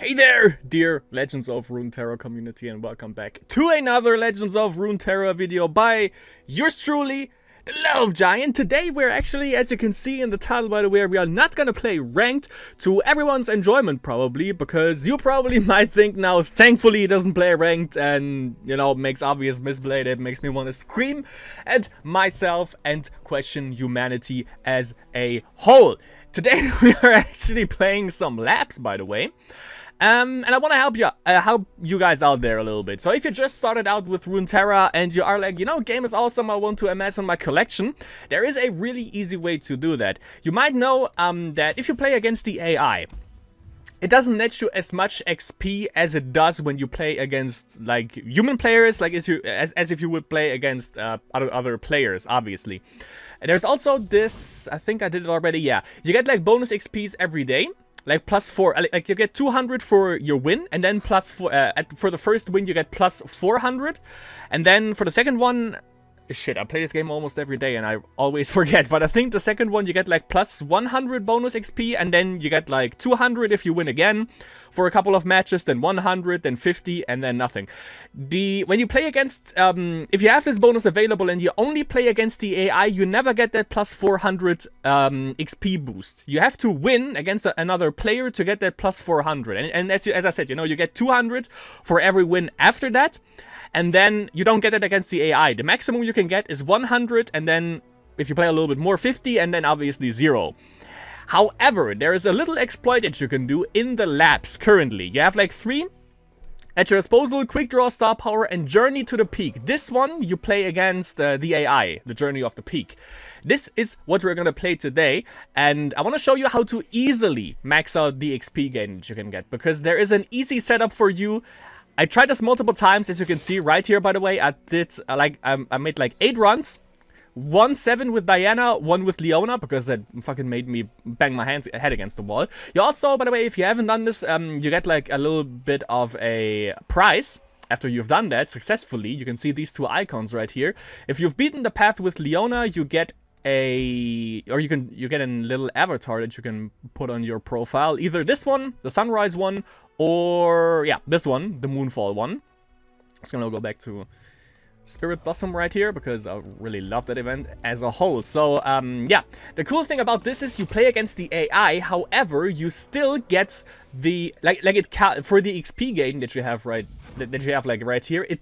Hey there, dear Legends of Runeterra community, and welcome back to another Legends of Runeterra video by yours truly, the Love Giant. Today we're actually, as you can see in the title by the way, we are not gonna play ranked to everyone's enjoyment probably, because you probably might think now, thankfully he doesn't play ranked and, you know, makes obvious misplay that makes me want to scream at myself and question humanity as a whole. Today we are actually playing some labs, by the way. And I want to help you guys out there a little bit. So if you just started out with Runeterra and you are like, you know, game is awesome, I want to amass on my collection, there is a really easy way to do that. You might know that if you play against the AI, it doesn't net you as much XP as it does when you play against like human players, like as if you would play against other players, obviously. And there's also this, I think I did it already, yeah. You get like bonus XPs every day. Like +4, like you get 200 for your win, and then +4, for the first win you get +400, and then for the second one, shit, I play this game almost every day and I always forget, but I think the second one you get like +100 bonus XP, and then you get like 200 if you win again for a couple of matches, then 100, then 50, and then nothing. When you play against, if you have this bonus available and you only play against the AI, you never get that +400 XP boost. You have to win against another player to get that +400, and as I said, you know, you get 200 for every win after that. And then you don't get it against the AI. The maximum you can get is 100, and then if you play a little bit more, 50, and then obviously 0. However, there is a little exploit that you can do in the labs currently. You have like 3 at your disposal: Quick Draw, Star Power, and Journey to the Peak. This one you play against the AI, the Journey of the Peak. This is what we're gonna play today, and I want to show you how to easily max out the XP gain that you can get, because there is an easy setup for you. I tried this multiple times, as you can see right here, by the way. I did, I made like 8 runs. 7 with Diana, 1 with Leona, because that fucking made me bang my head against the wall. You also, by the way, if you haven't done this, you get like a little bit of a prize after you've done that successfully. You can see these 2 icons right here. If you've beaten the path with Leona, you get you get a little avatar that you can put on your profile. Either this one, the sunrise one, or yeah, this one, the moonfall one. Just gonna go back to Spirit Blossom right here, because I really love that event as a whole. So yeah, the cool thing about this is you play against the AI. However, you still get the for the XP gain that you have right here. It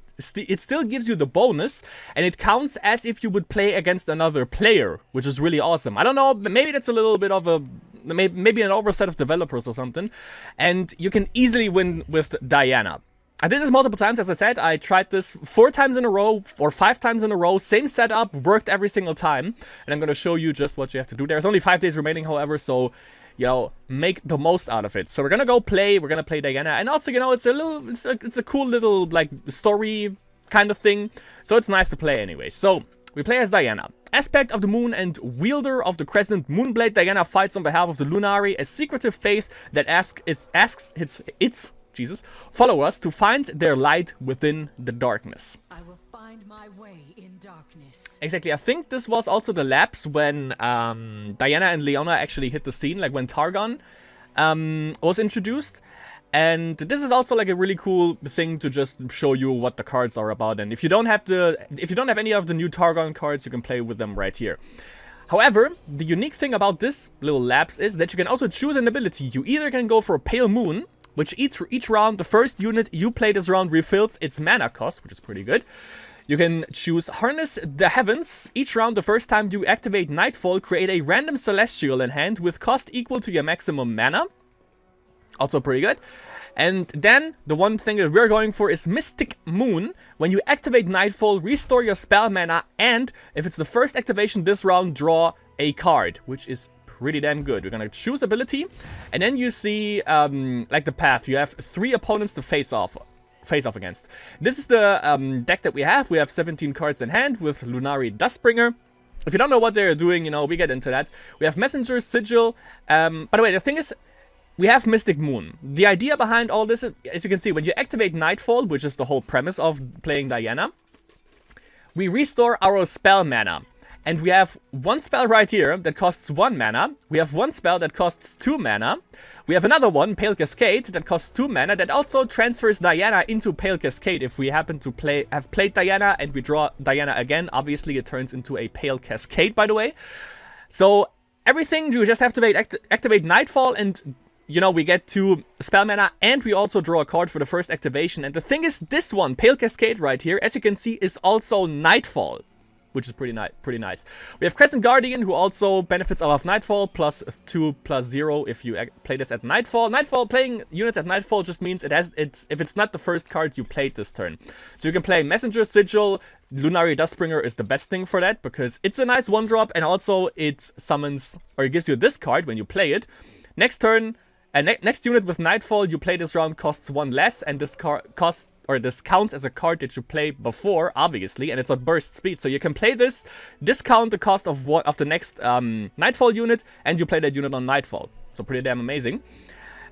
still gives you the bonus, and it counts as if you would play against another player, which is really awesome. I don't know, maybe that's a little bit of a maybe an oversight of developers or something, and you can easily win with Diana. I did this multiple times, as I said. I tried this 4 times in a row, or 5 times in a row. Same setup, worked every single time. And I'm going to show you just what you have to do. There's only 5 days remaining, however, so, you know, make the most out of it. So we're going to go play. We're going to play Diana. And also, you know, it's a cool little, like, story kind of thing. So it's nice to play anyway. So we play as Diana. Aspect of the moon and wielder of the crescent moonblade, Diana fights on behalf of the Lunari, a secretive faith that asks its followers to find their light within the darkness. I will find my way in darkness. Exactly. I think this was also the labs when Diana and Leona actually hit the scene, like when Targon was introduced. And this is also like a really cool thing to just show you what the cards are about. And if you don't have any of the new Targon cards, you can play with them right here. However, the unique thing about this little labs is that you can also choose an ability. You either can go for a Pale Moon, which each round, the first unit you play this round refills its mana cost, which is pretty good. You can choose Harness the Heavens. Each round, the first time you activate Nightfall, create a random Celestial in hand with cost equal to your maximum mana. Also pretty good. And then, the one thing that we're going for is Mystic Moon. When you activate Nightfall, restore your spell mana, and if it's the first activation this round, draw a card, which is pretty damn good. We're gonna choose ability, and then you see like the path. You have 3 opponents to face off against. This is the deck that we have. We have 17 cards in hand with Lunari Dustbringer. If you don't know what they're doing, you know, we get into that. We have Messenger, Sigil. By the way, the thing is, we have Mystic Moon. The idea behind all this is, as you can see, when you activate Nightfall, which is the whole premise of playing Diana, we restore our spell mana. And we have one spell right here that costs 1 mana. We have one spell that costs 2 mana. We have another one, Pale Cascade, that costs 2 mana, that also transfers Diana into Pale Cascade. If we happen to have played Diana and we draw Diana again, obviously it turns into a Pale Cascade, by the way. So everything, you just have to activate Nightfall, and you know, we get 2 spell mana, and we also draw a card for the first activation. And the thing is, this one, Pale Cascade right here, as you can see, is also Nightfall, which is pretty nice. We have Crescent Guardian, who also benefits off Nightfall, +2/+0 if you play this at Nightfall. Playing units at Nightfall just means if it's not the first card you played this turn. So you can play Messenger, Sigil. Lunari Dustbringer is the best thing for that, because it's a nice 1-drop, and also it summons, or it gives you this card when you play it. Next turn, next unit with Nightfall you play this round costs 1 less, and this this counts as a card that you play before, obviously, and it's a burst speed. So you can play this, discount the cost of the next Nightfall unit, and you play that unit on Nightfall. So pretty damn amazing.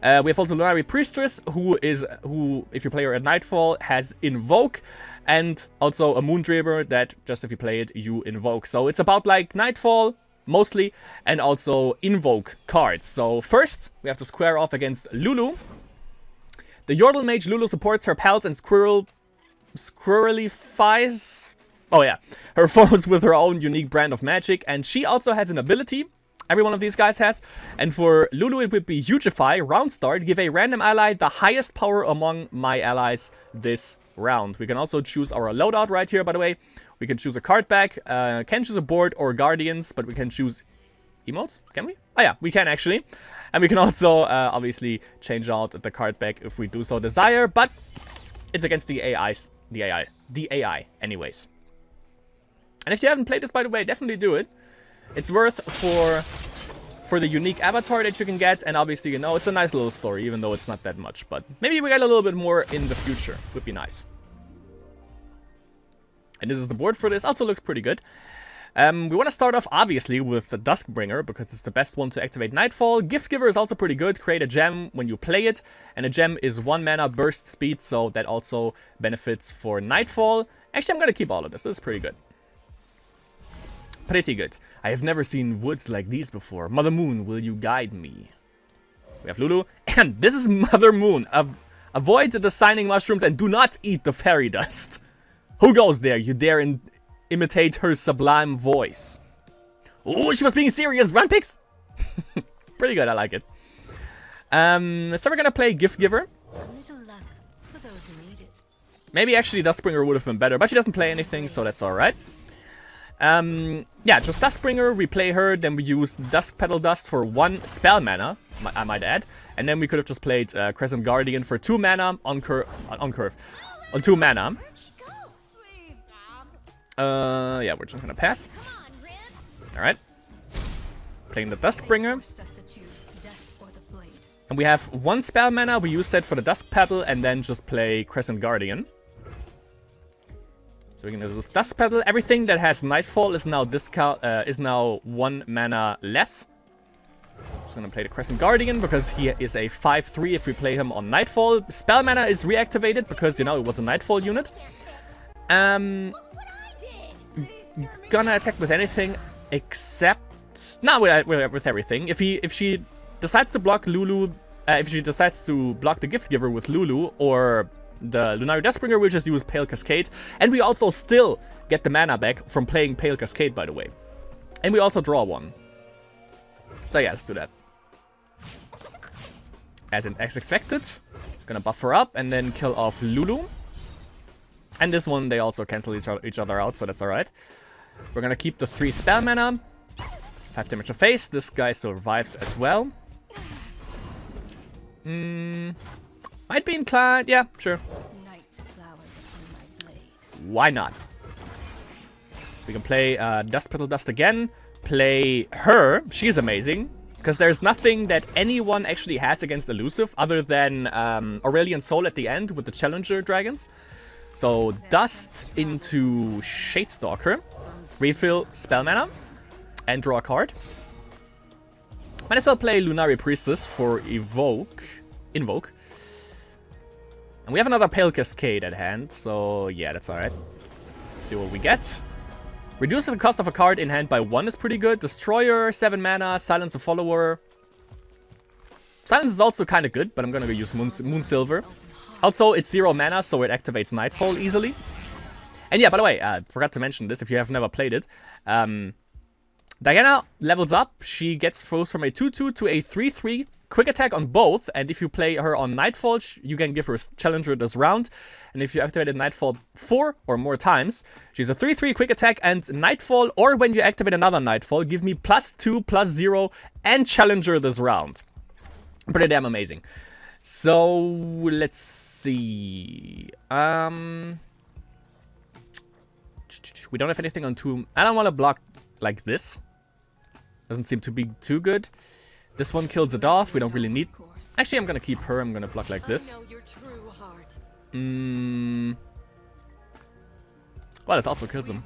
We have also Lunari Priestess, who, if you play her at Nightfall, has Invoke, and also a Moondreamer that, just if you play it, you invoke. So it's about like Nightfall, mostly, and also Invoke cards. So first, we have to square off against Lulu. The Yordle Mage Lulu supports her pals and squirrelifies, oh yeah, her foes with her own unique brand of magic, and she also has an ability. Every one of these guys has. And for Lulu, it would be Hugify, round start. Give a random ally the highest power among my allies this round. We can also choose our loadout right here, by the way. We can choose a card back, can choose a board or guardians, but we can choose emotes, can we? Oh yeah, we can actually. And we can also obviously change out the card back if we do so desire, but it's against the AI anyways. And if you haven't played this, by the way, definitely do it. It's worth for the unique avatar that you can get, and obviously, you know, it's a nice little story, even though it's not that much, but maybe we get a little bit more in the future. Would be nice. And this is the board for this. Also looks pretty good. We want to start off, obviously, with the Duskbringer, because it's the best one to activate Nightfall. Gift Giver is also pretty good. Create a gem when you play it. And a gem is 1 mana burst speed, so that also benefits for Nightfall. Actually, I'm going to keep all of this. This is pretty good. Pretty good. I have never seen woods like these before. Mother Moon, will you guide me? We have Lulu. And this is Mother Moon. Avoid the signing mushrooms and do not eat the fairy dust. Who goes there? You dare imitate her sublime voice. Oh, she was being serious. Run, Pix! Pretty good, I like it. So we're gonna play Gift Giver. Maybe actually Duskbringer would have been better, but she doesn't play anything, so that's alright. Yeah, just Duskbringer, we play her, then we use Dusk Petal Dust for 1 spell mana, I might add. And then we could have just played Crescent Guardian for 2 mana on 2 mana. Yeah, we're just gonna pass. Alright. Playing the Duskbringer. And we have 1 spell mana, we use that for the Dusk Petal, and then just play Crescent Guardian. So we can use Dusk Petal. Everything that has Nightfall is now 1 mana less. Just gonna play the Crescent Guardian because he is a 5/3 if we play him on Nightfall. Spell mana is reactivated because, you know, it was a Nightfall unit. Gonna attack with anything except... No, with everything. If she decides to block Lulu... if she decides to block the Gift Giver with Lulu or the Lunari Duskbringer, we'll just use Pale Cascade. And we also still get the mana back from playing Pale Cascade, by the way. And we also draw 1. So yeah, let's do that. As expected. Gonna buff her up and then kill off Lulu. And this one, they also cancel each other out, so that's alright. We're gonna keep the 3 spell mana. 5 damage to face. This guy survives as well. Might be inclined. Yeah, sure. Why not? We can play Dusk Petal Dust again. Play her. She's amazing. Because there's nothing that anyone actually has against Elusive other than Aurelian Soul at the end with the Challenger Dragons. So, Dust into Shadestalker. Refill spell mana. And draw a card. Might as well play Lunari Priestess for Invoke. And we have another Pale Cascade at hand, so yeah, that's alright. Let's see what we get. Reduces the cost of a card in hand by 1 is pretty good. Destroyer, 7 mana, Silence the Follower. Silence is also kind of good, but I'm gonna go use Moonsilver. Also, it's 0 mana, so it activates Nightfall easily. And yeah, by the way, I forgot to mention this if you have never played it. Diana levels up. She gets froze from a 2-2 to a 3-3. Quick attack on both, and if you play her on Nightfall, you can give her a challenger this round. And if you activated Nightfall 4 or more times, she's a 3-3 quick attack and Nightfall, or when you activate another Nightfall, give me +2, +0, and challenger this round. Pretty damn amazing. So, let's see. We don't have anything on Tomb. I don't want to block like this. Doesn't seem to be too good. This one kills it off. We don't really need... Actually, I'm going to keep her. I'm going to block like this. Well, this also kills him.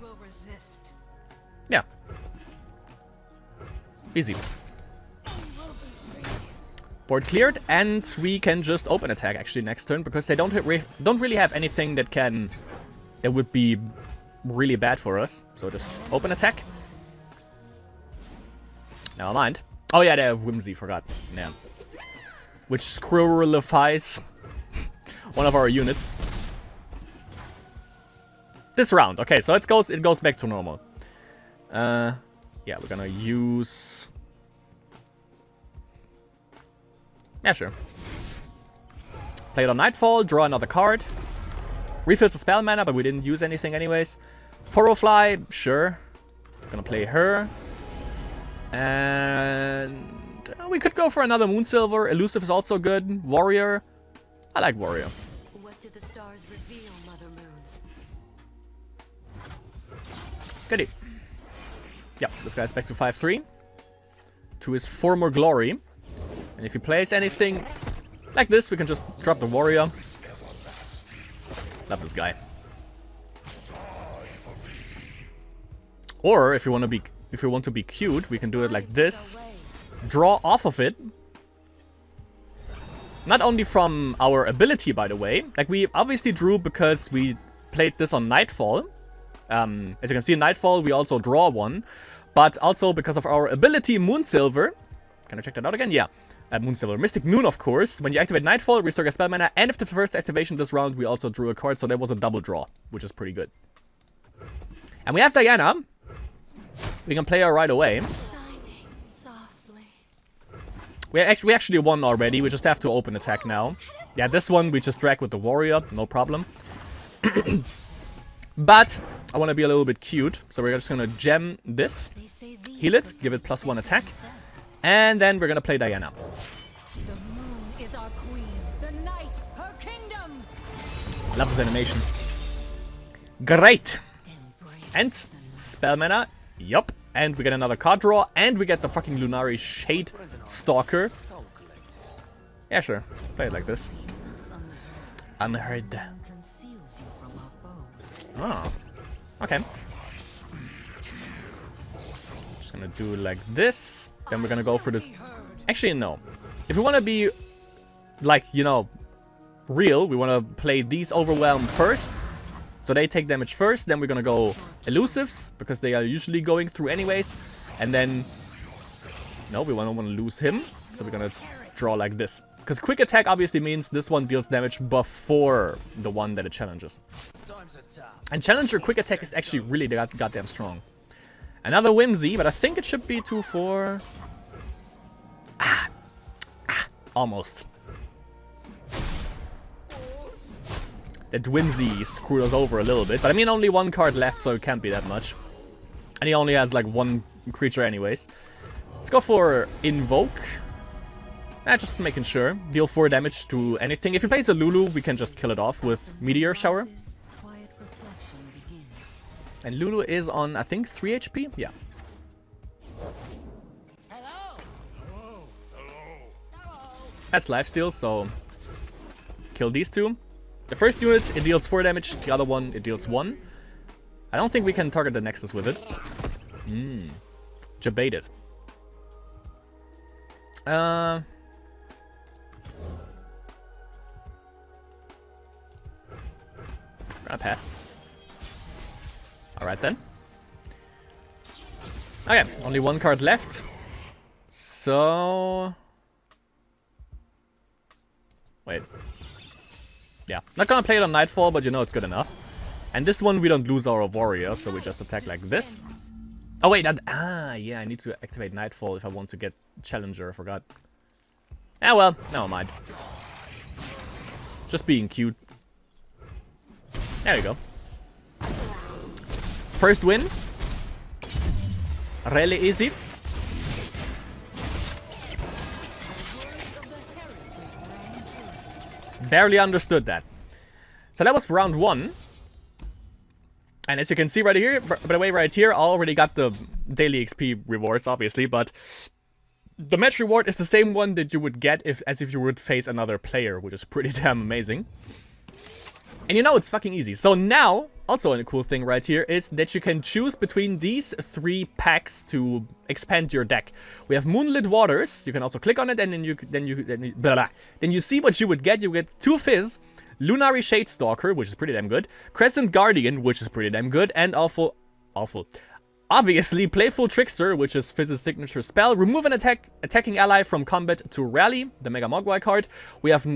Yeah. Easy. Board cleared, and we can just open attack actually next turn, because they don't really have anything that would be really bad for us. So just open attack. Never mind. Oh yeah, they have Whimsy, forgot. Yeah. Which squirrelifies one of our units. This round. Okay, so it goes back to normal. Yeah, we're gonna use... Yeah, sure. Play it on Nightfall, draw another card. Refills the spell mana, but we didn't use anything anyways. Porofly, sure. Gonna play her. And we could go for another Moonsilver. Elusive is also good. Warrior. I like Warrior. What do the stars reveal, Mother Moon? Goodie. Yep, this guy's back to 5-3. To his former glory. And if he plays anything like this, we can just drop the Warrior. Love this guy. Or if you want to be cute, we can do it like this. Draw off of it. Not only from our ability, by the way. Like, we obviously drew because we played this on Nightfall. As you can see in Nightfall, we also draw one. But also because of our ability, Moonsilver. Can I check that out again? Yeah. Moonsilver. Mystic Moon, of course. When you activate Nightfall, restore your spell mana. And after the first activation this round, we also drew a card. So there was a double draw, which is pretty good. And we have Diana. We can play her right away. We actually won already. We just have to open attack now. Yeah, this one we just drag with the Warrior. No problem. But I want to be a little bit cute. So we're just going to gem this. Heal it. Give it +1 attack. And then we're going to play Diana. The moon is our queen. The night, her kingdom. Love this animation. Great. And spell mana. Yup. And we get another card draw. And we get the fucking Lunari Shade Stalker. Yeah, sure. Play it like this. Unheard. Oh. Okay. Just gonna do like this. Then we're gonna go for the... Actually, no. If we want to be, like, you know, real, we want to play these Overwhelm first. So they take damage first. Then we're gonna go Elusives, because they are usually going through anyways. And then... No, we don't want to lose him. So we're gonna draw like this. Because quick attack obviously means this one deals damage before the one that it challenges. And challenger quick attack is actually really goddamn strong. Another Whimsy, but I think it should be 2-4. Almost. That Whimsy screwed us over a little bit. But I mean, only one card left, so it can't be that much. And he only has like one creature anyways. Let's go for Invoke. Just making sure. Deal 4 damage to anything. If he plays a Lulu, we can just kill it off with Meteor Shower. And Lulu is on, I think, 3 HP? Yeah. That's lifesteal, so kill these two. The first unit, it deals 4 damage. The other one, it deals 1. I don't think we can target the Nexus with it. Debated. Gonna pass. Alright then. Okay, only one card left. So... Wait. Yeah, not gonna play it on Nightfall, but you know it's good enough. And this one we don't lose our warrior, so we just attack like this. Oh wait, yeah, I need to activate Nightfall if I want to get Challenger, I forgot. Ah well, never mind. Just being cute. There you go. First win. Really easy. Barely understood that. So that was for round 1. And as you can see right here, by the way, right here, I already got the daily XP rewards, obviously, but the match reward is the same one that you would get as if you would face another player, which is pretty damn amazing. And you know it's fucking easy. So now, also a cool thing right here is that you can choose between these 3 packs to expand your deck. We have Moonlit Waters. You can also click on it, and then you see what you would get. You get 2 Fizz, Lunary Shadestalker, which is pretty damn good, Crescent Guardian, which is pretty damn good, and obviously, Playful Trickster, which is Fizz's signature spell. Remove an attacking ally from combat to rally, the Mega Mogwai card. We have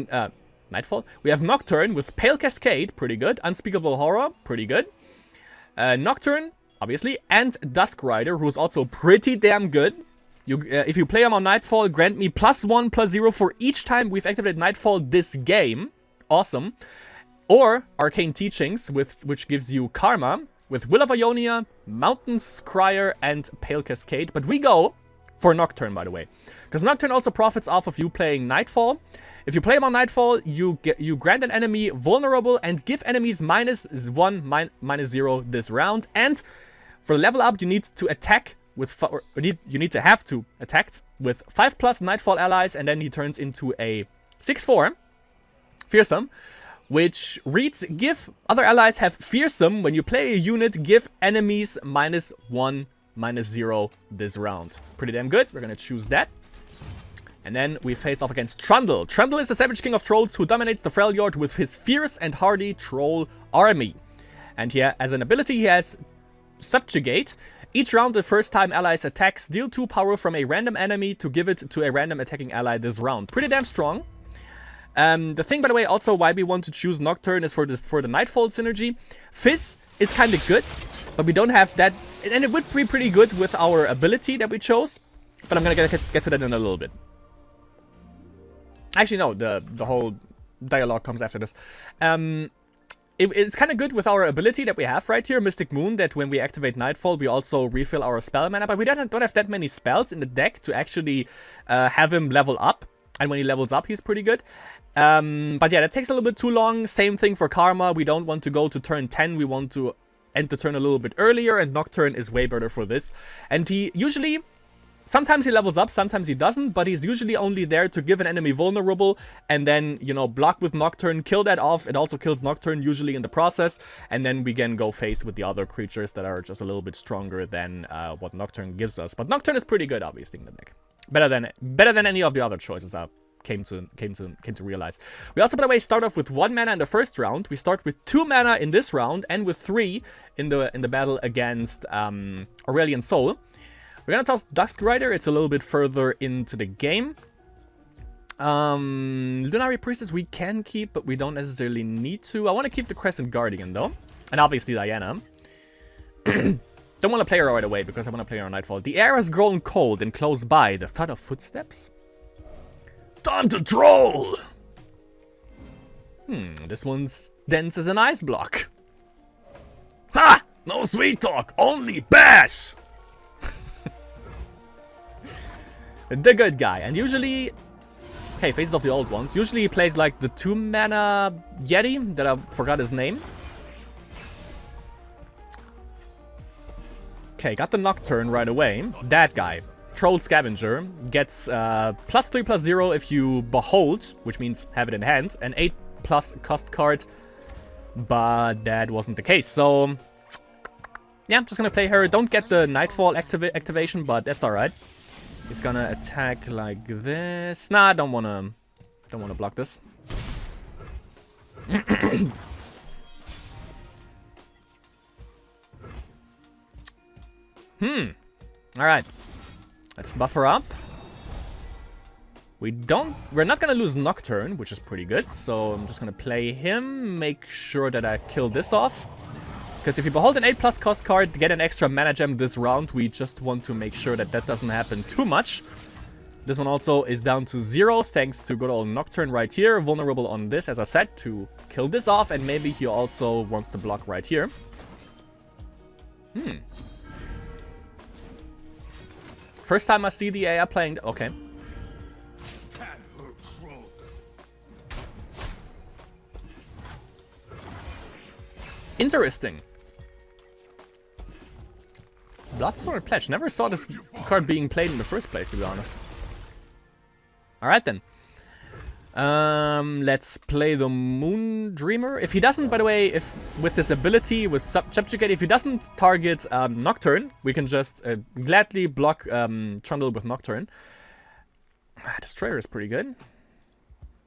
Nightfall. We have Nocturne with Pale Cascade, pretty good. Unspeakable Horror, pretty good. Nocturne, obviously, and Dusk Rider, who's also pretty damn good. If you play him on Nightfall, grant me +1/+0 for each time we've activated Nightfall this game. Awesome. Or Arcane Teachings, which gives you Karma, with Will of Ionia, Mountain Scryer, and Pale Cascade. But we go for Nocturne, by the way. Because Nocturne also profits off of you playing Nightfall. If you play him on Nightfall, you grant an enemy vulnerable and give enemies -1, -0 this round. And for level up, you need to attack with you need to have to attack with 5+ Nightfall allies, and then he turns into a 6/4 Fearsome, which reads, give other allies have Fearsome. When you play a unit, give enemies -1, -0 this round. Pretty damn good. We're gonna choose that. And then we face off against Trundle. Trundle is the Savage King of Trolls who dominates the Freljord with his fierce and hardy troll army. And here, as an ability, he has Subjugate. Each round, the first time allies attack, steal 2 power from a random enemy to give it to a random attacking ally this round. Pretty damn strong. The thing, by the way, also why we want to choose Nocturne is for the Nightfall synergy. Fizz is kind of good, but we don't have that, and it would be pretty good with our ability that we chose. But I'm gonna get to that in a little bit. Actually, no, the whole dialogue comes after this. It's kind of good with our ability that we have right here, Mystic Moon, that when we activate Nightfall, we also refill our spell mana. But we don't have that many spells in the deck to actually have him level up. And when he levels up, he's pretty good. But yeah, that takes a little bit too long. Same thing for Karma. We don't want to go to turn 10. We want to end the turn a little bit earlier. And Nocturne is way better for this. And he usually... Sometimes he levels up, sometimes he doesn't, but he's usually only there to give an enemy vulnerable and then, you know, block with Nocturne, kill that off. It also kills Nocturne usually in the process, and then we can go face with the other creatures that are just a little bit stronger than what Nocturne gives us. But Nocturne is pretty good, obviously, in the deck. Better than any of the other choices I came to realize. We also, by the way, start off with 1 mana in the first round. We start with 2 mana in this round, and with 3 in the battle against Aurelian Soul. We're gonna toss Dusk Rider. It's a little bit further into the game. Lunary Priestess we can keep, but we don't necessarily need to. I want to keep the Crescent Guardian, though. And obviously Diana. Don't want to play her right away, because I want to play her on Nightfall. The air has grown cold, and close by, the thud of footsteps. Time to troll! This one's dense as an ice block. Ha! No sweet talk, only bash! The good guy, and usually, okay, Faces of the Old Ones. Usually he plays like the 2 mana Yeti that I forgot his name. Okay, got the Nocturne right away. That guy, Troll Scavenger, gets +3/+0 if you behold, which means have it in hand, an 8+ cost card, but that wasn't the case. So yeah, I'm just gonna play her. Don't get the Nightfall activation, but that's all right. He's gonna attack like this. Nah, I don't wanna block this. Alright. Let's buffer up. We're not gonna lose Nocturne, which is pretty good. So I'm just gonna play him, make sure that I kill this off. Because if you behold an 8+ cost card to get an extra mana gem this round, we just want to make sure that that doesn't happen too much. This one also is down to 0 thanks to good old Nocturne right here. Vulnerable on this, as I said, to kill this off. And maybe he also wants to block right here. First time I see the AI playing... Okay. Interesting. Bloodsworn Pledge. Never saw this card being played in the first place, to be honest. Alright then. Let's play the Moon Dreamer. If he doesn't, by the way, if with this ability, with Subjugate, if he doesn't target Nocturne, we can just gladly block Trundle with Nocturne. Destroyer is pretty good.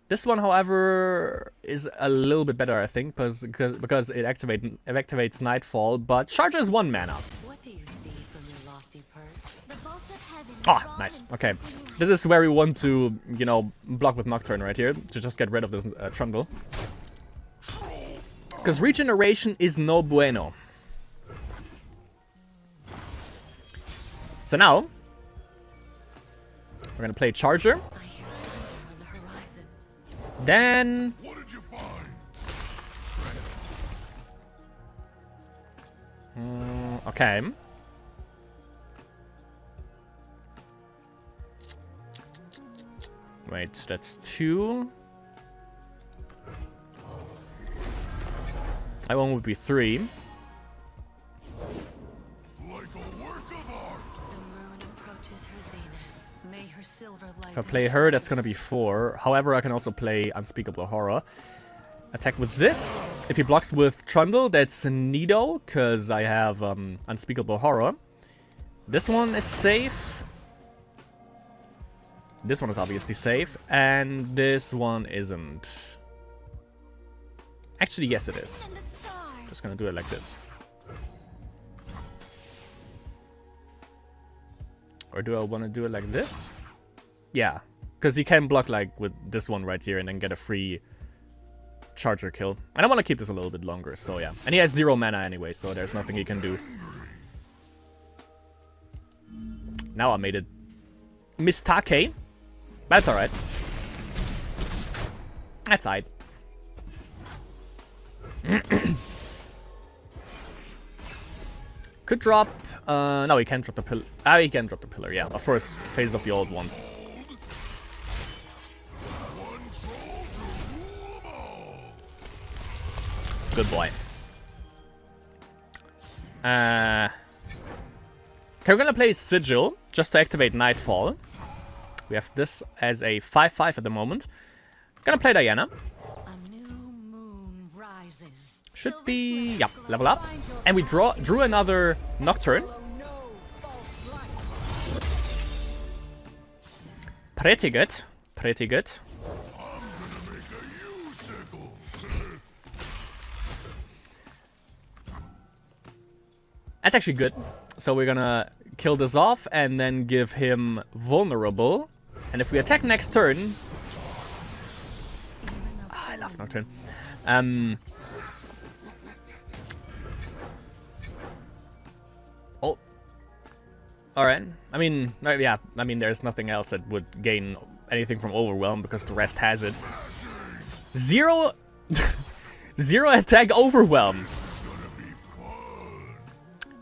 This one, however, is a little bit better, I think, because it activates Nightfall, but charges 1 mana. What do you see from your lofty perch? The bolt of heaven. Ah, nice. Okay. This is where we want to, you know, block with Nocturne right here, to just get rid of this Trundle. Because regeneration is no bueno. So now, we're gonna play Charger. I hear thunder on the horizon. Then... What did you find? Okay. Wait, that's 2. That one would be 3. Like a work of art. The moon approaches her zenith. May her silver light. If I play her, that's gonna be 4. However, I can also play Unspeakable Horror. Attack with this. If he blocks with Trundle, that's Nido, because I have Unspeakable Horror. This one is safe. This one is obviously safe. And this one isn't. Actually, yes it is. And the stars. Just gonna do it like this. Or do I want to do it like this? Yeah. Because he can block like with this one right here and then get a free Charger kill. And I want to keep this a little bit longer, so yeah. And he has 0 mana anyway, so there's nothing he can do. Now I made it Mistake. That's alright. That's alright. Could drop... no, he can't drop the pillar. Ah, he can drop the pillar, yeah. Of course, Phases of the Old Ones. Good boy. Okay, we're gonna play Sigil, just to activate Nightfall. We have this as a 5/5 at the moment. Gonna play Diana. A new moon rises. Should be, yeah, level up. And we drew another Nocturne. No false light. Pretty good. Pretty good. That's actually good. So we're gonna kill this off and then give him vulnerable. And if we attack next turn... I love Nocturne. Oh. Alright. I mean, yeah. I mean, there's nothing else that would gain anything from Overwhelm because the rest has it. 0... 0 attack Overwhelm.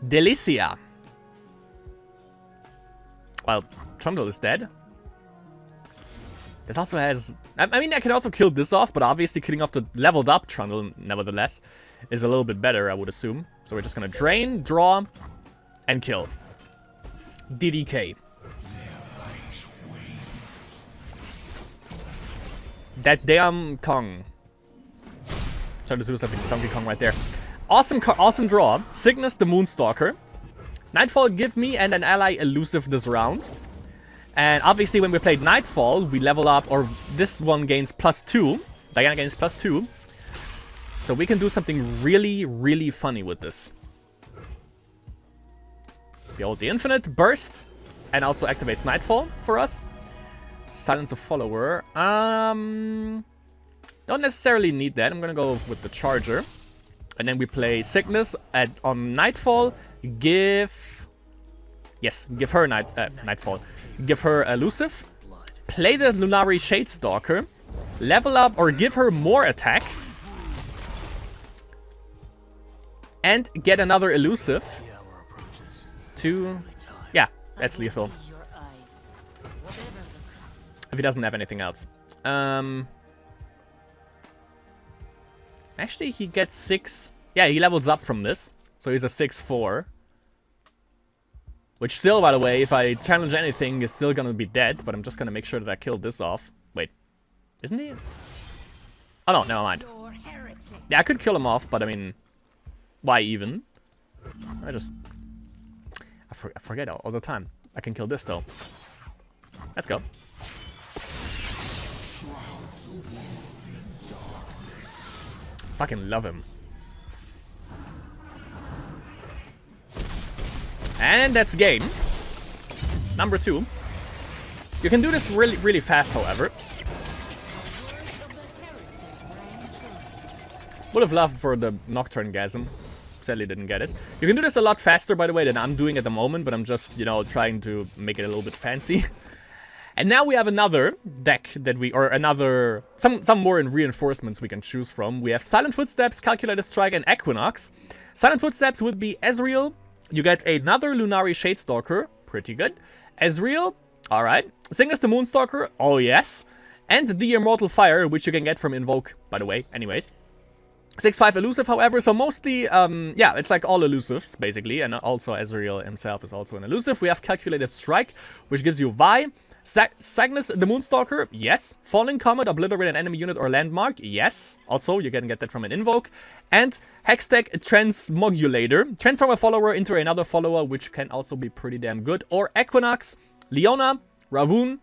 Delicia. Well, Trundle is dead. This also has... I mean, I can also kill this off, but obviously killing off the leveled up Trundle, nevertheless, is a little bit better, I would assume. So we're just gonna drain, draw, and kill. DDK. That damn Kong. Trying to do something with Donkey Kong right there. Awesome draw. Cygnus the Moonstalker. Nightfall give me and an ally elusive this round. And obviously when we played Nightfall, we level up, or this one gains +2. Diana gains +2. So we can do something really, really funny with this. Behold the Infinite, bursts, and also activates Nightfall for us. Silence the Follower. Don't necessarily need that. I'm gonna go with the Charger. And then we play Sickness on Nightfall. Give her Nightfall. Give her Elusive. Play the Lunari Shadestalker. Level up or give her more attack. And get another Elusive. Yeah, that's lethal. If he doesn't have anything else. Actually, he gets 6. Yeah, he levels up from this. So he's a 6-4. Which still, by the way, if I challenge anything, is still gonna be dead. But I'm just gonna make sure that I kill this off. Wait. Isn't he? Oh, no, never mind. Yeah, I could kill him off, but I mean... Why even? I forget all the time. I can kill this, though. Let's go. Fucking love him. And that's game. Number 2. You can do this really, really fast, however. Would have loved for the Nocturne gasm. Sadly didn't get it. You can do this a lot faster, by the way, than I'm doing at the moment, but I'm just, you know, trying to make it a little bit fancy. And now we have another deck that some more in reinforcements we can choose from. We have Silent Footsteps, Calculated Strike, and Equinox. Silent Footsteps would be Ezreal. You get another Lunari Shadestalker, pretty good. Ezreal, alright. Cygnus the Moonstalker, oh yes. And the Immortal Fire, which you can get from Invoke, by the way, anyways. 6-5 elusive, however, so mostly, yeah, it's like all elusives, basically. And also Ezreal himself is also an elusive. We have Calculated Strike, which gives you Vi. Cygnus the Moonstalker, yes. Falling Comet, obliterate an enemy unit or landmark, yes. Also, you can get that from an Invoke. And Hextech Transmogulator. Transform a follower into another follower, which can also be pretty damn good. Or Equinox, Leona, Ravun,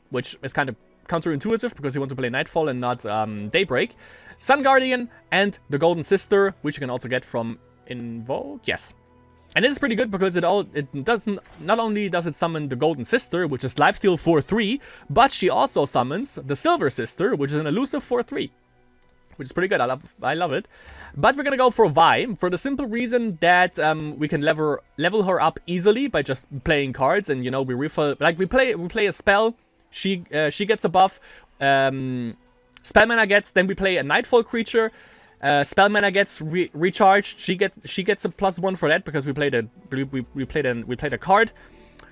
which is kind of counterintuitive because you want to play Nightfall and not Daybreak. Sun Guardian and the Golden Sister, which you can also get from Invoke, yes. And this is pretty good because not only does it summon the Golden Sister, which is lifesteal 4-3, but she also summons the Silver Sister, which is an elusive 4-3. Which is pretty good, I love it. But we're gonna go for Vi, for the simple reason that we can level her up easily by just playing cards, and you know, we refill, like we play a spell, she gets a buff, spell mana gets, then we play a Nightfall creature, spell mana gets recharged. She gets a +1 for that because we played a card,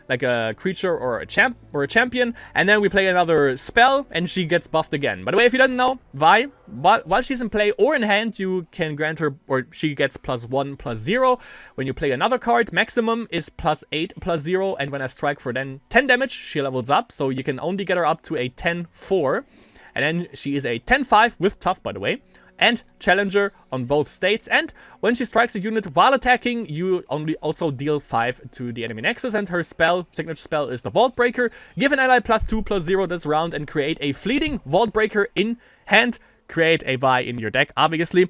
like a creature or a champion, and then we play another spell and she gets buffed again. By the way, if you don't know, Vi, while she's in play or in hand, you can grant her, or she gets +1/+0. When you play another card, maximum is +8/+0, and when I strike for then 10 damage, she levels up. So you can only get her up to a 10-4, and then she is a 10-5 with tough, by the way. And Challenger on both states, and when she strikes a unit while attacking, you also deal 5 to the enemy nexus, and her signature spell is the Vault Breaker. Give an ally +2/+0 this round and create a fleeting Vault Breaker in hand. Create a Vi in your deck, obviously.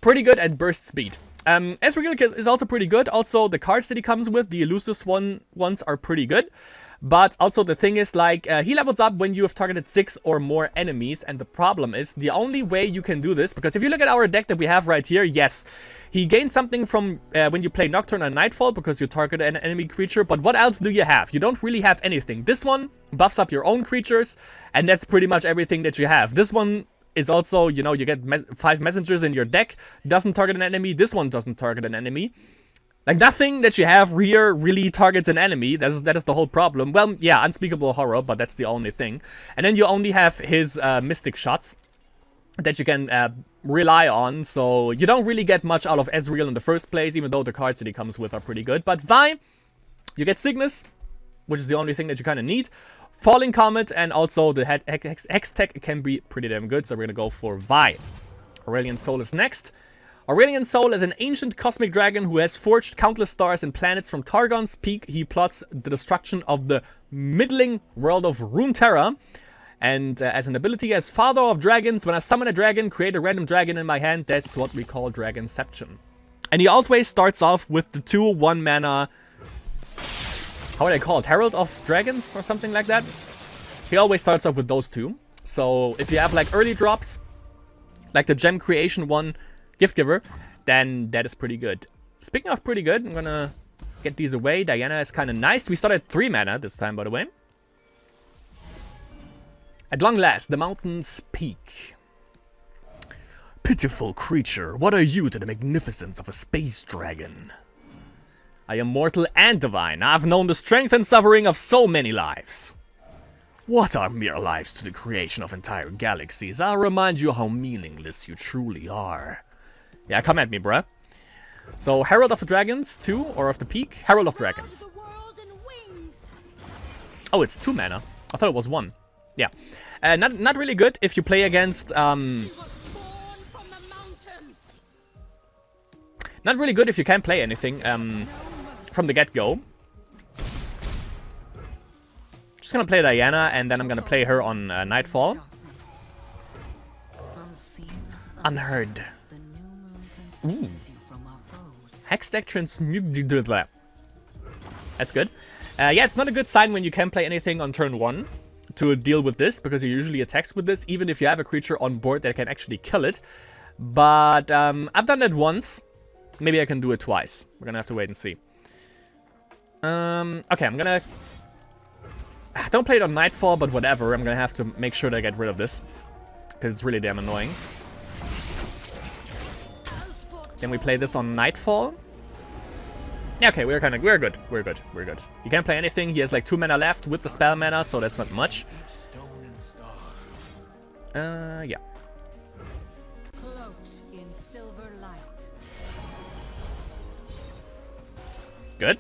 Pretty good at burst speed. Ezreal is also pretty good. Also, the cards that he comes with, the elusive ones are pretty good. But also the thing is, like, he levels up when you have targeted 6 or more enemies, and the problem is, the only way you can do this, because if you look at our deck that we have right here, yes, he gains something from when you play Nocturne and Nightfall, because you target an enemy creature, but what else do you have? You don't really have anything. This one buffs up your own creatures, and that's pretty much everything that you have. This one is also, you know, you get 5 messengers in your deck, doesn't target an enemy, this one doesn't target an enemy. Like, nothing that you have here really targets an enemy. That is the whole problem. Well, yeah, Unspeakable Horror, but that's the only thing. And then you only have his Mystic Shots that you can rely on. So you don't really get much out of Ezreal in the first place, even though the cards that he comes with are pretty good. But Vi, you get Cygnus, which is the only thing that you kind of need. Falling Comet, and also the Hextech can be pretty damn good. So we're going to go for Vi. Aurelion Soul is next. Aurelion Soul is an ancient cosmic dragon who has forged countless stars and planets. From Targon's peak, he plots the destruction of the middling world of Runeterra. And as an ability, as Father of Dragons, when I summon a dragon, create a random dragon in my hand. That's what we call Dragonception. And he always starts off with the 2 1-mana... How would I call it? Herald of Dragons or something like that? He always starts off with those 2. So if you have like early drops, like the Gem Creation one, Gift Giver, then that is pretty good. Speaking of pretty good, I'm gonna get these away. Diana is kind of nice. We started 3 mana this time, by the way. At long last, the mountains peak. Pitiful creature, what are you to the magnificence of a space dragon? I am mortal and divine. I've known the strength and suffering of so many lives. What are mere lives to the creation of entire galaxies? I'll remind you how meaningless you truly are. Yeah, come at me, bruh. So, Herald of the Dragons, 2, or of the Peak? Herald of Dragons. Oh, it's 2 mana. I thought it was 1. Yeah. Not really good if you play against, not really good if you can't play anything, from the get-go. Just gonna play Diana, and then I'm gonna play her on Nightfall. Unheard. Ooh. Hextech Transmute. That's good. Yeah, it's not a good sign when you can play anything on turn 1 to deal with this, because you usually attacks with this, even if you have a creature on board that can actually kill it. But I've done that once. Maybe I can do it twice. We're gonna have to wait and see. Okay, I'm gonna... Don't play it on Nightfall, but whatever. I'm gonna have to make sure that I get rid of this, because it's really damn annoying. Then we play this on Nightfall. Yeah, okay, we're good. We're good. You can't play anything. He has like 2 mana left with the spell mana, so that's not much. Yeah. Cloaked in silver light. Good.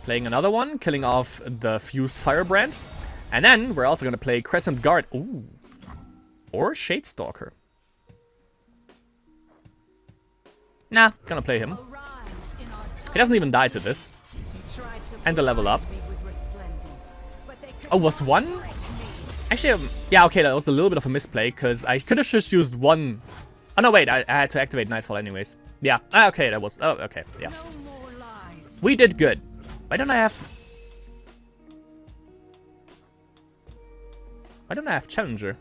Playing another one, killing off the Fused Firebrand. And then we're also gonna play Crescent Guard. Ooh. Or Shadestalker. Nah, gonna play him. He doesn't even die to this. And the level up. Oh, was 1? Actually, yeah, okay, that was a little bit of a misplay, because I could have just used 1. Oh, no, wait, I had to activate Nightfall anyways. Yeah, okay, that was... Oh, okay, yeah. We did good. Why don't I have Challenger?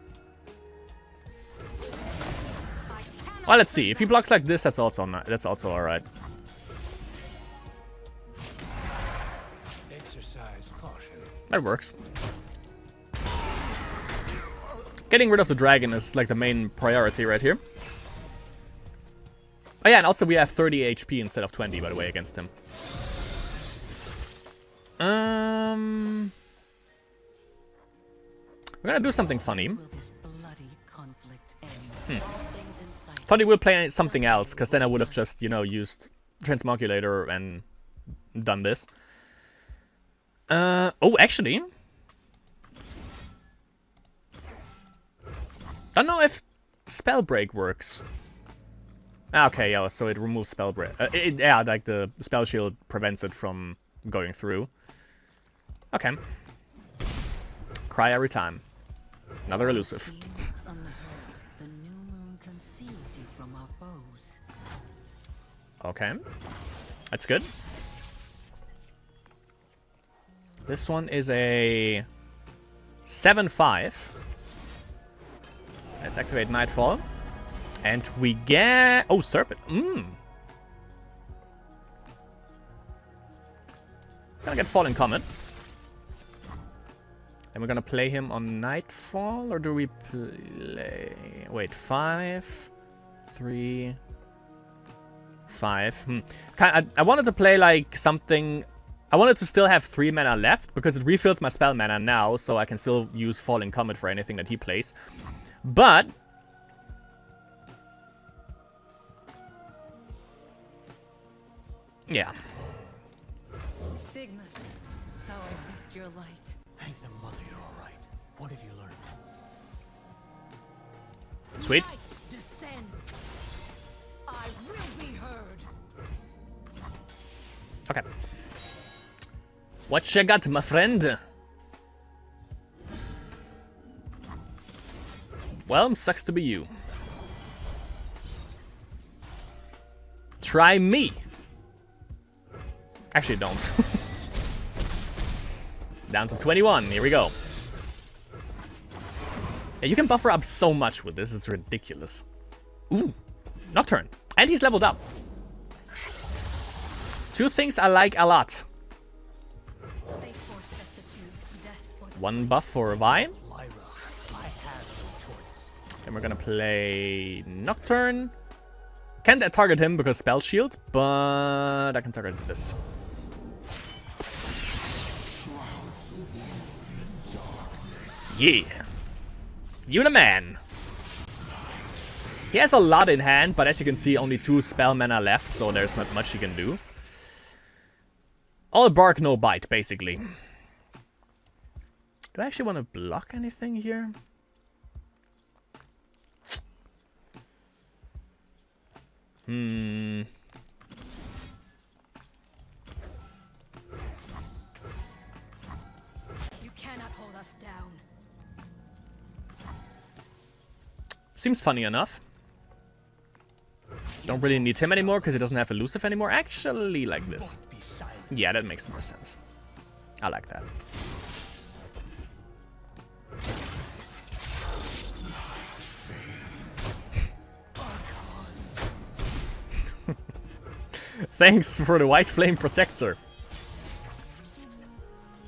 Well, let's see. If he blocks like this, that's also not, that's also alright. Exercise caution. That works. Getting rid of the dragon is like the main priority right here. Oh yeah, and also we have 30 HP instead of 20, by the way, against him. We're gonna do something funny. Thought he would play something else, because then I would have just, you know, used Transmogulator and done this. Oh, actually... Don't know if Spell Break works. Okay, yeah, so it removes Spell Break. Yeah, like the Spell Shield prevents it from going through. Okay. Cry every time. Another elusive. Okay. That's good. This one is a 7/5. Let's activate Nightfall. And we get... Oh, Serpent. Gonna get Falling Comet. And we're gonna play him on Nightfall, or do we play... Wait, 5, 3, 5. I wanted to play like something... I wanted to still have 3 mana left, because it refills my spell mana now, so I can still use Falling Comet for anything that he plays. But... yeah. Cygnus, how I missed your light. Thank the mother you're alright. What have you learned? Sweet. I will be heard. Okay. What you got, my friend? Well, sucks to be you. try me. Actually, don't. Down to 21. Here we go. Yeah, you can buffer up so much with this. It's ridiculous. Ooh. Nocturne. And he's leveled up. Two things I like a lot. They forced us to choose death or One buff for Vi. Lyra, I have no choice. Then we're gonna play Nocturne. Can't target him because spell shield, but I can target this. Yeah. You the man. He has a lot in hand, but as you can see, only 2 spell mana left, so there's not much he can do. All bark, no bite, basically. Do I actually want to block anything here? Hmm. you cannot hold us down. Seems funny enough. Don't really need him anymore because he doesn't have elusive anymore. Actually, like this. Be silent. Yeah, that makes more sense. I like that. Thanks for the white flame protector.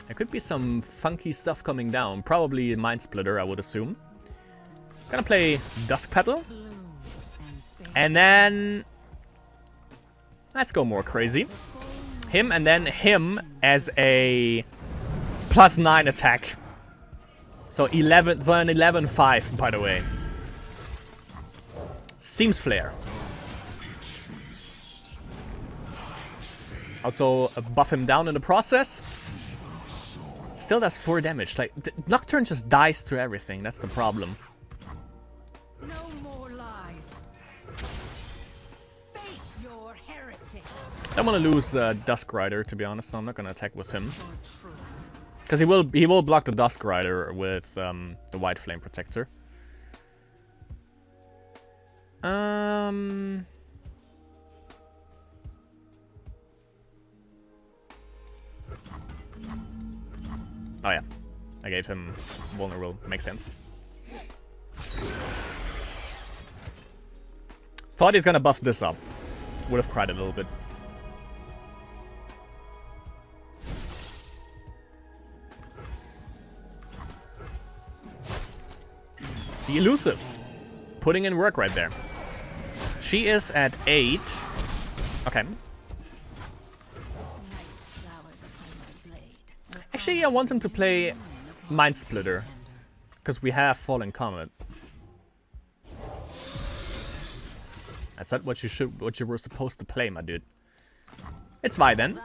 There could be some funky stuff coming down. Probably a Mind Splitter, I would assume. Gonna play Dusk Petal. And then... let's go more crazy. Him and then him as a +9 attack. So 11, so an 11-5, by the way. Seems flare. Also buff him down in the process. Still does 4 damage. Like, Nocturne just dies to everything. That's the problem. No more lies. Face your heretic. I don't want to lose Dusk Rider, to be honest, so I'm not going to attack with him. For truth. Because he will block the Dusk Rider with the White Flame Protector. Oh yeah, I gave him vulnerable. Makes sense. Thought he's gonna buff this up. Would have cried a little bit. The elusives. Putting in work right there. She is at 8. Okay. Actually, I want him to play Mind Splitter. Because we have Fallen Comet. That's not what you were supposed to play, my dude. It's Vi then.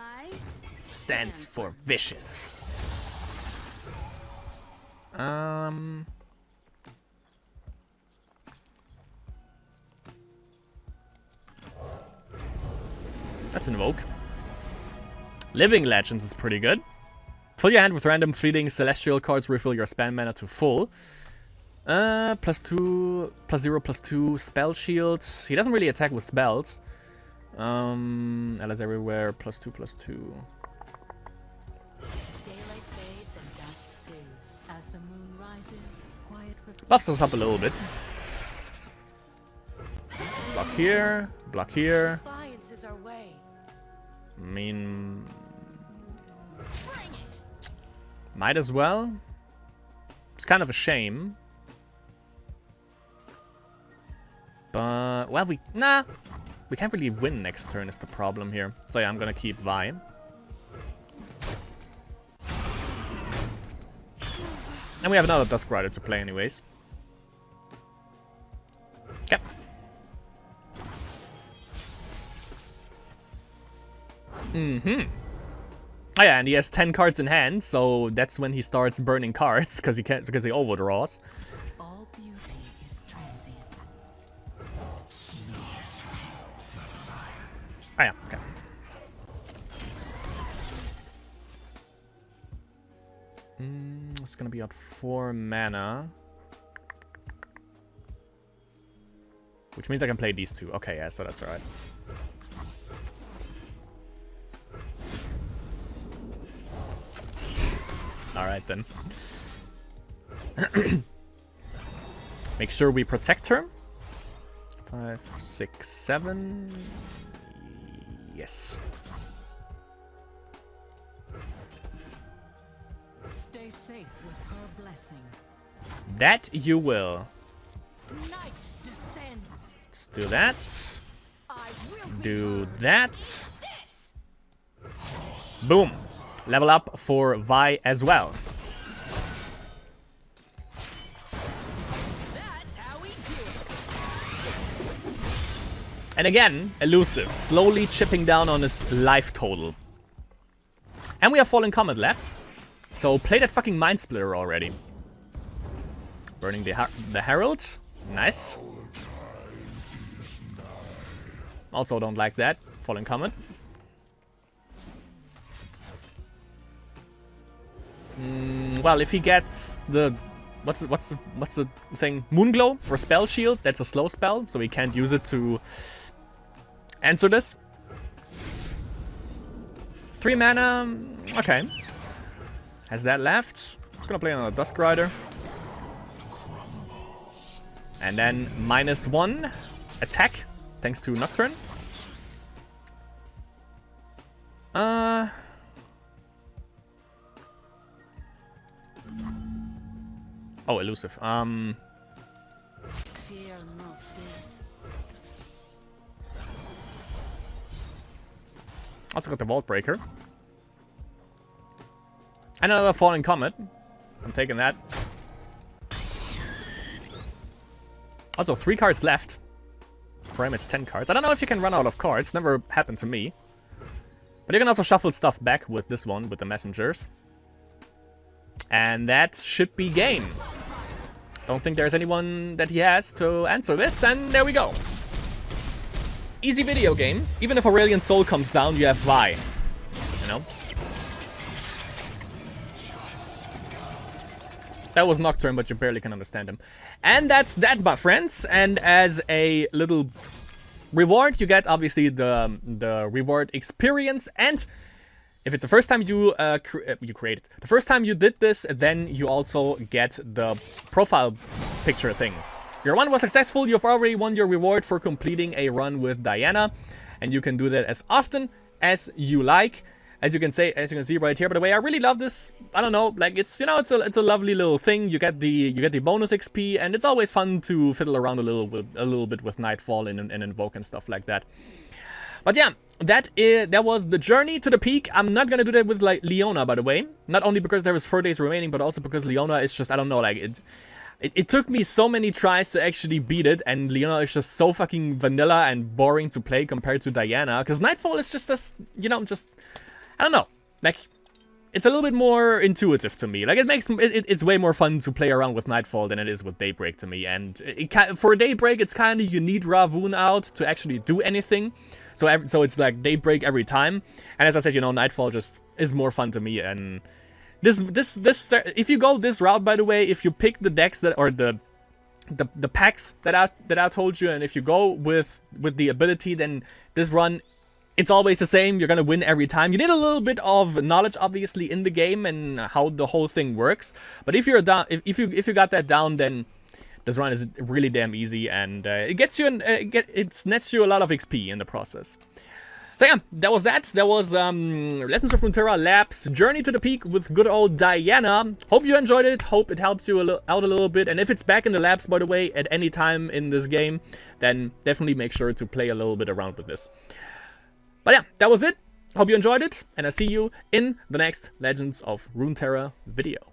Stands for vicious. Let's invoke. Living Legends is pretty good. Fill your hand with random fleeting celestial cards, refill your spell mana to full. +2, +0/+2 spell shields. He doesn't really attack with spells. Allies everywhere, +2/+2. Daylight fades and dusk soothes. As the moon rises, quiet Buffs us up a little bit. Block here, block here. defiance is our way. I mean... might as well. It's kind of a shame. But, well, we can't really win next turn is the problem here. So yeah, I'm gonna keep Vi. And we have another Dusk Rider to play anyways. Okay. Oh yeah, and he has 10 cards in hand, so that's when he starts burning cards, because he overdraws. All beauty is transient. Oh yeah, okay. It's gonna be at 4 mana. Which means I can play these two. Okay, yeah, so that's alright. Alright then. Make sure we protect her. 5, 6, 7. Yes. Stay safe with her blessing. That you will. Night descends. Let's do that. I will Do preserve that. this. Boom. Level up for Vi as well. That's how we do it. And again, elusive, slowly chipping down on his life total. And we have Fallen Comet left. So play that fucking Mind Splitter already. Burning the Herald. Nice. Also don't like that. Fallen Comet. Well, if he gets the what's the thing? Moonglow for spell shield. That's a slow spell, so he can't use it to answer this. 3 mana. Okay. Has that left? Just gonna play another Dusk Rider. And then -1 attack thanks to Nocturne. Oh, elusive. Fear not this. Also got the Vault Breaker. And another Falling Comet. I'm taking that. Also, 3 cards left. For him, it's 10 cards. I don't know if you can run out of cards. Never happened to me. But you can also shuffle stuff back with this one, with the messengers. And that should be game. Don't think there's anyone that he has to answer this, and there we go. Easy video game. Even if Aurelian Soul comes down, you have Vi. You know? That was Nocturne, but you barely can understand him. And that's that, my friends. And as a little reward, you get obviously the reward experience. And if it's the first time you created, the first time you did this, then you also get the profile picture thing. Your run was successful. You've already won your reward for completing a run with Diana, and you can do that as often as you like. As you can see right here. By the way, I really love this. I don't know, like it's it's a lovely little thing. You get the bonus XP, and it's always fun to fiddle around a little bit with Nightfall and Invoke and stuff like that. But yeah, that was the journey to the peak. I'm not gonna do that with like Leona, by the way. Not only because there is 4 days remaining, but also because Leona is just, I don't know, like it took me so many tries to actually beat it, and Leona is just so fucking vanilla and boring to play compared to Diana. Because Nightfall is just this, just, I don't know, like it's a little bit more intuitive to me. Like it's way more fun to play around with Nightfall than it is with Daybreak to me. And for Daybreak, it's kind of, you need Ravun out to actually do anything. So it's like Daybreak every time. And as I said, Nightfall just is more fun to me. And this if you go this route, by the way, if you pick the decks that, or the packs that I told you, and if you go with the ability, then this run, it's always the same. You're gonna win every time. You need a little bit of knowledge, obviously, in the game and how the whole thing works. But if you're down, if you got that down, then this run is really damn easy, and it gets you it nets you a lot of XP in the process. So yeah, that was Legends of Runeterra Labs Journey to the Peak with good old Diana. Hope you enjoyed it. Hope it helped you out a little bit. And if it's back in the labs, by the way, at any time in this game, then definitely make sure to play a little bit around with this. But yeah, that was it. Hope you enjoyed it, and I'll see you in the next Legends of Runeterra video.